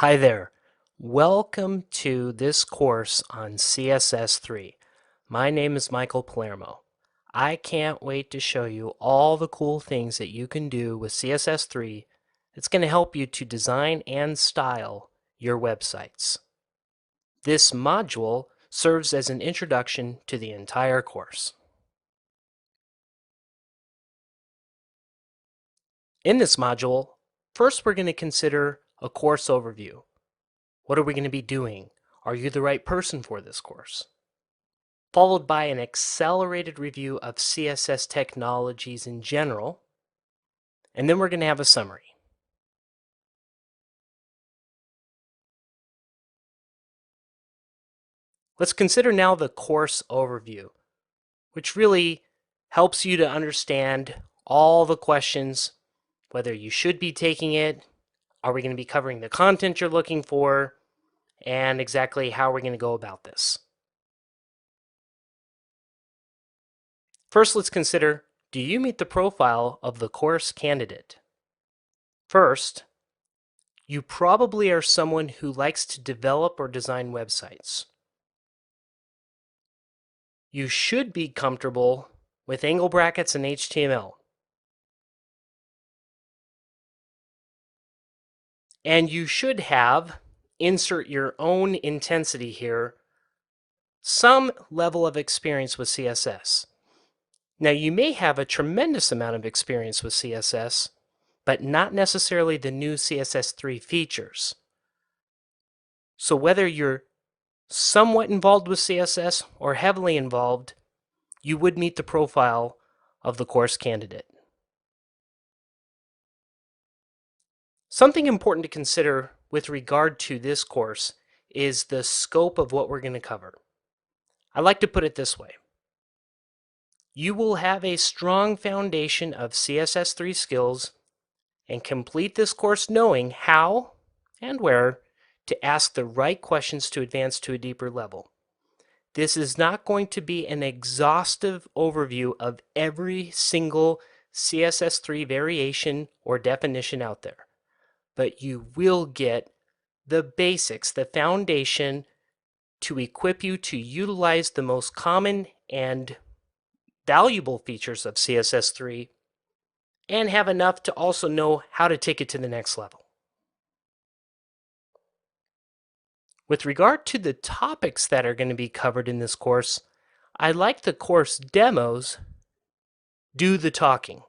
Hi there. Welcome to this course on CSS3. My name is Michael Palermo. I can't wait to show you all the cool things that you can do with CSS3 that's going to help you to design and style your websites. This module serves as an introduction to the entire course. In this module, first we're going to consider a course overview. What are we going to be doing? Are you the right person for this course? Followed by an accelerated review of CSS technologies in general, and then we're going to have a summary. Let's consider now the course overview, which really helps you to understand all the questions, whether you should be taking it, are we going to be covering the content you're looking for, and exactly how we're going to go about this. First, let's consider, do you meet the profile of the course candidate? First, you probably are someone who likes to develop or design websites. You should be comfortable with angle brackets and HTML. And you should have, insert your own intensity here, some level of experience with CSS. Now, you may have a tremendous amount of experience with CSS, but not necessarily the new CSS3 features. So whether you're somewhat involved with CSS or heavily involved, you would meet the profile of the course candidate. Something important to consider with regard to this course is the scope of what we're going to cover. I like to put it this way. You will have a strong foundation of CSS3 skills and complete this course knowing how and where to ask the right questions to advance to a deeper level. This is not going to be an exhaustive overview of every single CSS3 variation or definition out there, but you will get the basics, the foundation to equip you to utilize the most common and valuable features of CSS3 and have enough to also know how to take it to the next level. With regard to the topics that are going to be covered in this course, I like the course demos do the talking.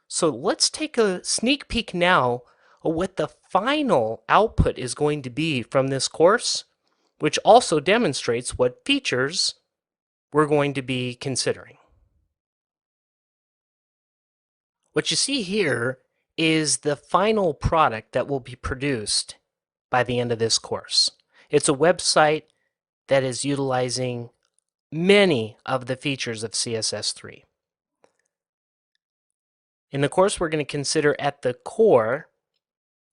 So let's take a sneak peek now of what the final output is going to be from this course, which also demonstrates what features we're going to be considering. What you see here is the final product that will be produced by the end of this course. It's a website that is utilizing many of the features of CSS3. In the course, we're going to consider at the core,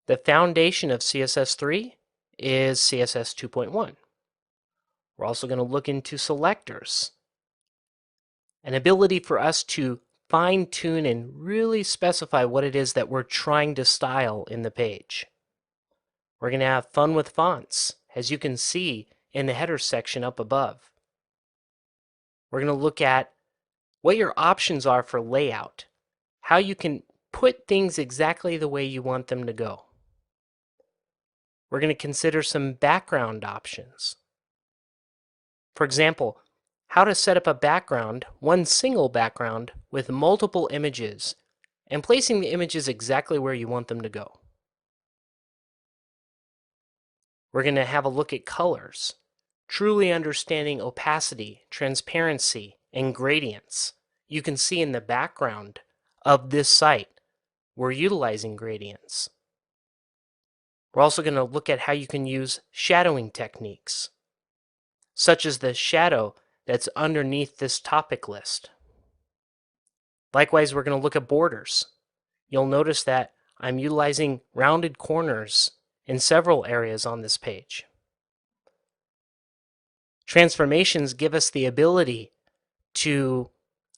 the foundation of CSS3 is CSS 2.1. We're also going to look into selectors, an ability for us to fine-tune and really specify what it is that we're trying to style in the page. We're going to have fun with fonts, as you can see in the header section up above. We're going to look at what your options are for layout, how you can put things exactly the way you want them to go. We're going to consider some background options. For example, how to set up a background, one single background, with multiple images, and placing the images exactly where you want them to go. We're going to have a look at colors, truly understanding opacity, transparency, and gradients. You can see in the background of this site, we're utilizing gradients. We're also going to look at how you can use shadowing techniques, such as the shadow that's underneath this topic list. Likewise, we're going to look at borders. You'll notice that I'm utilizing rounded corners in several areas on this page. Transformations give us the ability to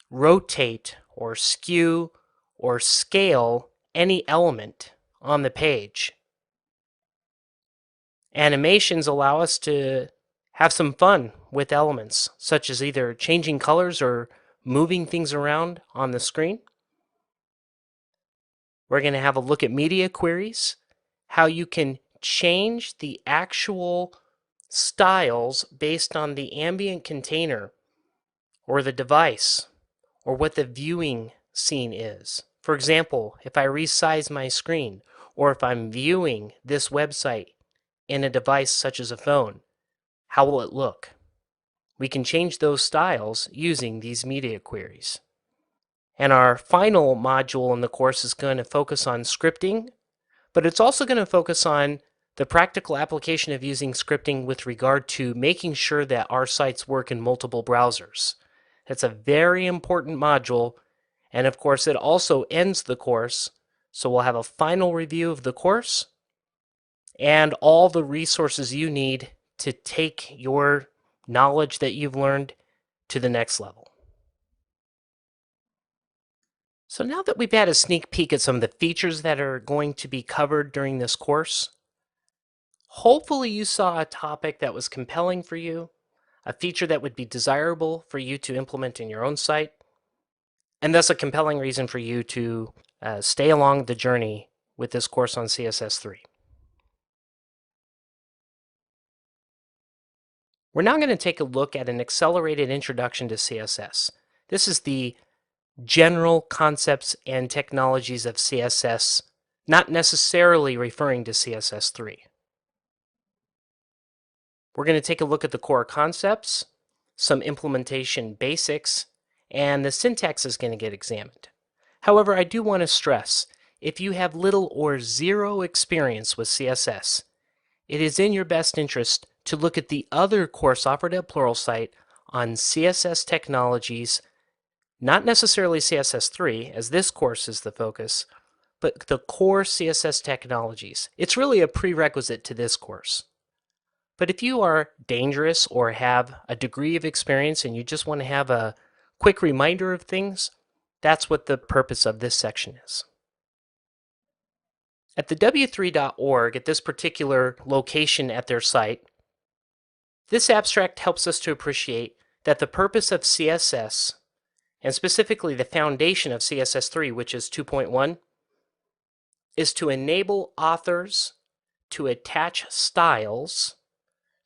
rotate or skew or scale any element on the page. Animations allow us to have some fun with elements, such as either changing colors or moving things around on the screen. We're going to have a look at media queries, how you can change the actual styles based on the ambient container or the device or what the viewing scene is. For example, if I resize my screen or if I'm viewing this website in a device such as a phone, how will it look? We can change those styles using these media queries. And our final module in the course is going to focus on scripting, but it's also going to focus on the practical application of using scripting with regard to making sure that our sites work in multiple browsers. That's a very important module, and of course it also ends the course, so we'll have a final review of the course and all the resources you need to take your knowledge that you've learned to the next level. So now that we've had a sneak peek at some of the features that are going to be covered during this course, hopefully you saw a topic that was compelling for you, a feature that would be desirable for you to implement in your own site, and thus a compelling reason for you to stay along the journey with this course on CSS3. We're now going to take a look at an accelerated introduction to CSS. This is the general concepts and technologies of CSS, not necessarily referring to CSS3. We're going to take a look at the core concepts, some implementation basics, and the syntax is going to get examined. However, I do want to stress, if you have little or zero experience with CSS, it is in your best interest to look at the other course offered at Pluralsight on CSS technologies, not necessarily CSS3, as this course is the focus, but the core CSS technologies. It's really a prerequisite to this course. But if you are dangerous or have a degree of experience and you just want to have a quick reminder of things, that's what the purpose of this section is. At the w3.org, at this particular location at their site, this abstract helps us to appreciate that the purpose of CSS, and specifically the foundation of CSS3, which is 2.1, is to enable authors to attach styles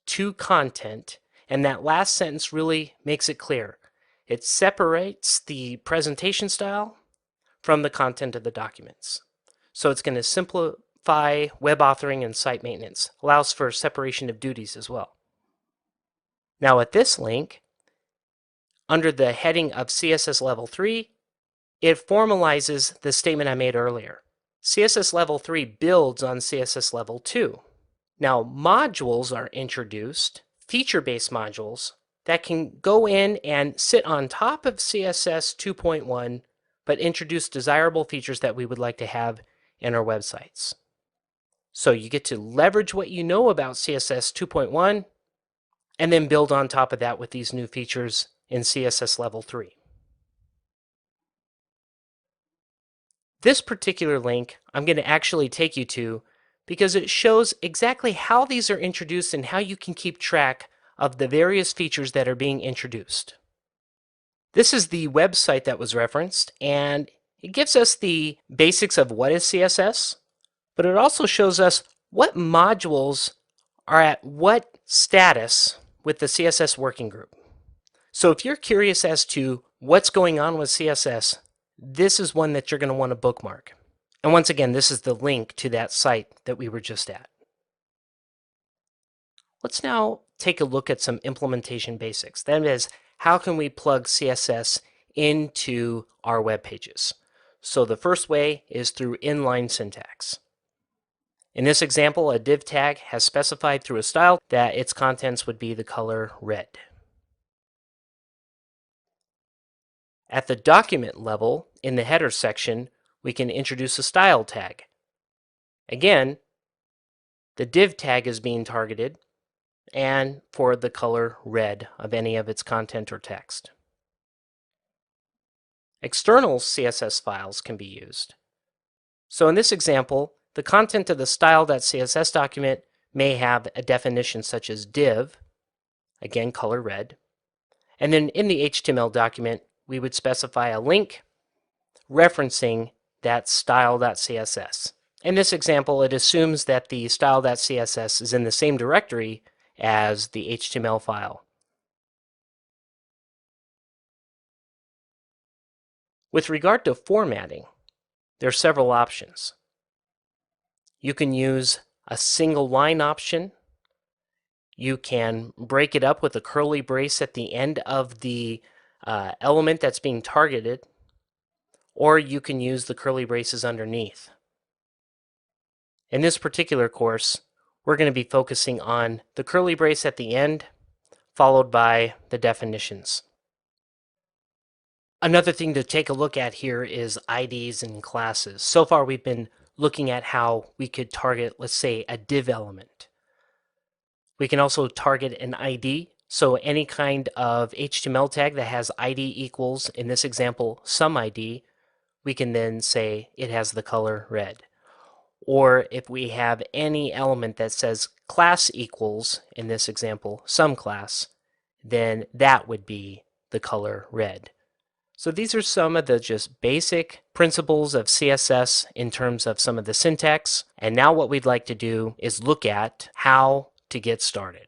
to content, and that last sentence really makes it clear. It separates the presentation style from the content of the documents. So it's going to simplify web authoring and site maintenance, allows for separation of duties as well. Now at this link, under the heading of CSS Level 3, it formalizes the statement I made earlier. CSS Level 3 builds on CSS Level 2. Now, modules are introduced, feature-based modules, that can go in and sit on top of CSS 2.1, but introduce desirable features that we would like to have in our websites. So you get to leverage what you know about CSS 2.1, and then build on top of that with these new features in CSS Level 3. This particular link I'm going to actually take you to because it shows exactly how these are introduced and how you can keep track of the various features that are being introduced. This is the website that was referenced, and it gives us the basics of what is CSS, but it also shows us what modules are at what status with the CSS working group. So if you're curious as to what's going on with CSS, this is one that you're going to want to bookmark. And once again, this is the link to that site that we were just at. Let's now take a look at some implementation basics. That is, how can we plug CSS into our web pages? So the first way is through inline syntax. In this example, a div tag has specified through a style that its contents would be the color red. At the document level, in the header section, we can introduce a style tag. Again, the div tag is being targeted and for the color red of any of its content or text. External CSS files can be used. So in this example, the content of the style.css document may have a definition such as div, again color red, and then in the HTML document we would specify a link referencing that style.css. In this example, it assumes that the style.css is in the same directory as the HTML file. With regard to formatting, there are several options. You can use a single line option. You can break it up with a curly brace at the end of the element that's being targeted, or you can use the curly braces underneath. In this particular course, we're going to be focusing on the curly brace at the end, followed by the definitions. Another thing to take a look at here is IDs and classes. So far we've been looking at how we could target, let's say, a div element. We can also target an ID, so any kind of HTML tag that has ID equals, in this example, some ID, we can then say it has the color red. Or if we have any element that says class equals, in this example, some class, then that would be the color red. So these are some of the just basic principles of CSS in terms of some of the syntax. And now what we'd like to do is look at how to get started.